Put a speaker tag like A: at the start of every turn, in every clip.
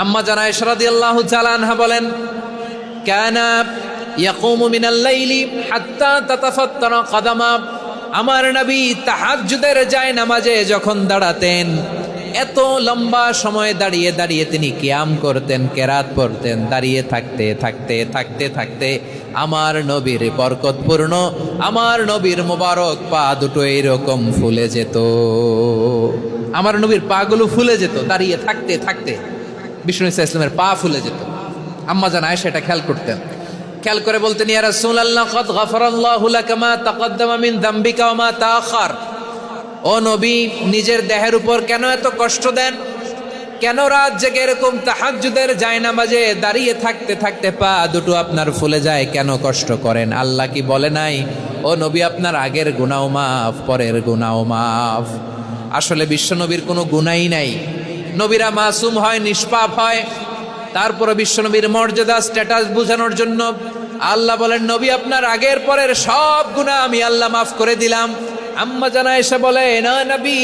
A: আম্মা জান আয়েশা রাদিয়াল্লাহু তাআলা আনহা বলেন, কানা ইয়াকুমু মিনাল লাইলি হাত্তা তাতাফাত্তারা কদামা। আমার নবী তাহাজ্জুদের যায় নামাজে যখন দাঁড়াতেন, এত লম্বা সময় দাঁড়িয়ে দাঁড়িয়ে তিনি কিয়াম করতেন, কেরাত পড়তেন। দাঁড়িয়ে থাকতে থাকতে থাকতে থাকতে আমার নবীর বরকতপূর্ণ, আমার নবীর মোবারক পা দুটো এইরকম ফুলে যেত। আমার নবীর পাগুলো ফুলে যেত দাঁড়িয়ে থাকতে থাকতে। বিষ্ণু ইসলামের পা ফুলে যেত। আম্মা জান আয়েশা এটা খেয়াল করতেন। খেয়াল করে বলতেন, ইয়া রাসূলুল্লাহ কদ গফারাল্লাহু লাকা মা তাকদ্দামা মিন যামবিকা ওয়া মা তাআখার। ও নবী, নিজের দেহের উপর কেন এত কষ্ট দেন? কেন রাত জেগে এরকম তাহাজ্জুদের জায়নামাজে দাঁড়িয়ে থাকতে থাকতে পা দুটো আপনার ফুলে যায়? কেন কষ্ট করেন? আল্লাহ কি বলে নাই, ও নবী আপনার আগের গুনাহ মাফ, পরের গুনাহ মাফ? আসলে বিশ্বনবীর কোনো গুনাহই নাই। নবীরা মাসুম হয়, নিষ্পাপ হয়। তারপরে বিশ্বনবীর মর্যাদা, স্ট্যাটাস বোঝানোর জন্য আল্লাহ বলেন, নবী আপনার আগের পরের সব গুনাহ আমি আল্লাহ মাফ করে দিলাম। আম্মা জান আয়েশা বলে, না নবী,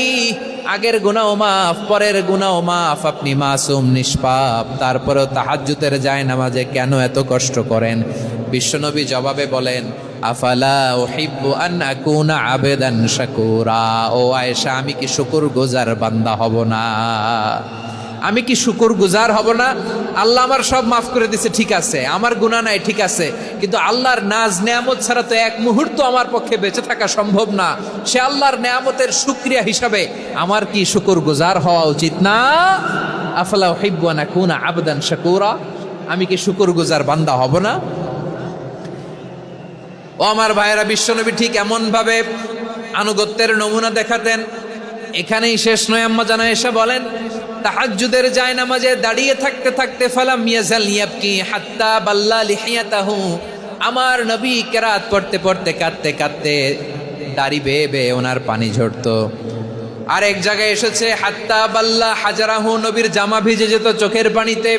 A: আগের গুনাহ মাফ, পরের গুনাহ মাফ, আপনি মাসুম, নিষ্পাপ, তারপরেও তাহাজ্জুদের জায়নামাজে কেন এত কষ্ট করেন? বিশ্বনবী জবাবে বলেন, আফালা উহিব্বু আন আকুনা আবেদান শাকুরা। ও আয়েশা, আমি কি শুকরগুজার বান্দা হব না? আমি কি শুকরগুজার হব না? আল্লাহ আমার সব মাফ করে দিছে, ঠিক আছে, আমার গুনাহ নাই, ঠিক আছে, কিন্তু আল্লাহর নাজ নেয়ামত ছাড়া তো এক মুহূর্ত আমার পক্ষে বেঁচে থাকা সম্ভব না। সে আল্লাহর নেয়ামতের শুকরিয়া হিসাবে আমার কি শুকরগুজার হওয়া উচিত না? আফালা উহিব্বু আন আকুনা আবদান শাকুরা। আমি কি শুকরগুজার বান্দা হব না? ও আমার ভাইয়েরা, বিশ্বনবী ঠিক এমন ভাবে আনুগত্যের নমুনা দেখাতেন। এখানেই শেষ নয়। আম্মা জান আয়েশা বলেন, তাহাজ্জুদের জায়নামাজে দাঁড়িয়ে থাকতে থাকতে ফালাম ইয়াজাল ইয়াবকি হাত্তা বাল্লা লিহিয়াতাহু। আমার নবী কেরাত পড়তে পড়তে কাঁদতে কাঁদতে দাড়ি বেয়ে বেয়ে ওনার পানি ঝরতো। আর এক জায়গায় এসেছে হাত্তা বাল্লা হাজারাহু, নবীর জামা ভিজে যেত চোখের পানিতে।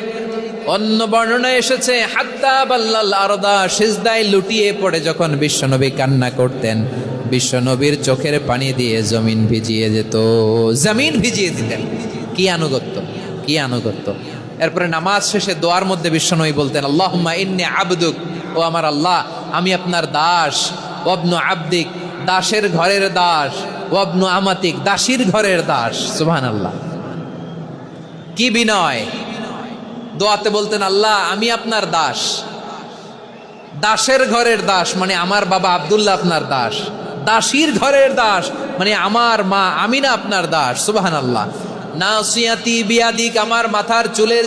A: অন্য বর্ণনায় এসেছে হাত্তা বাল্লাল আরদা, সিজদায় লুটিয়ে পড়ে যখন বিশ্বনবী কান্না করতেন, বিশ্বনবীর চোখের পানি দিয়ে জমিন ভিজিয়ে যেত, জমিন ভিজিয়ে দিতেন। কি আনুগত্য, কি আনুগত্য! এরপরে নামাজ শেষে দোয়ার মধ্যে বিশ্বনবী বলতেন, আল্লাহুম্মা ইন্নী আবদুক, ও আমার আল্লাহ, আমি আপনার দাস। ওয়াবনু আবদিক, দাসের ঘরের দাস। ওয়াবনু আমাতিক, দাসীর ঘরের দাস। সুবহানাল্লাহ, কি বিনয়! দোয়াতে বলতেন, আল্লাহ আমি আপনার দাস। দাসের ঘরের দাস মানে আমার বাবা আব্দুল্লাহ আপনার দাস। দাসীর ঘরের দাস মানে আমার মা আমিনা আপনার দাস। সুবহানাল্লাহ। নাসিয়াতি বিয়াদিক, আমার মাথার চুলের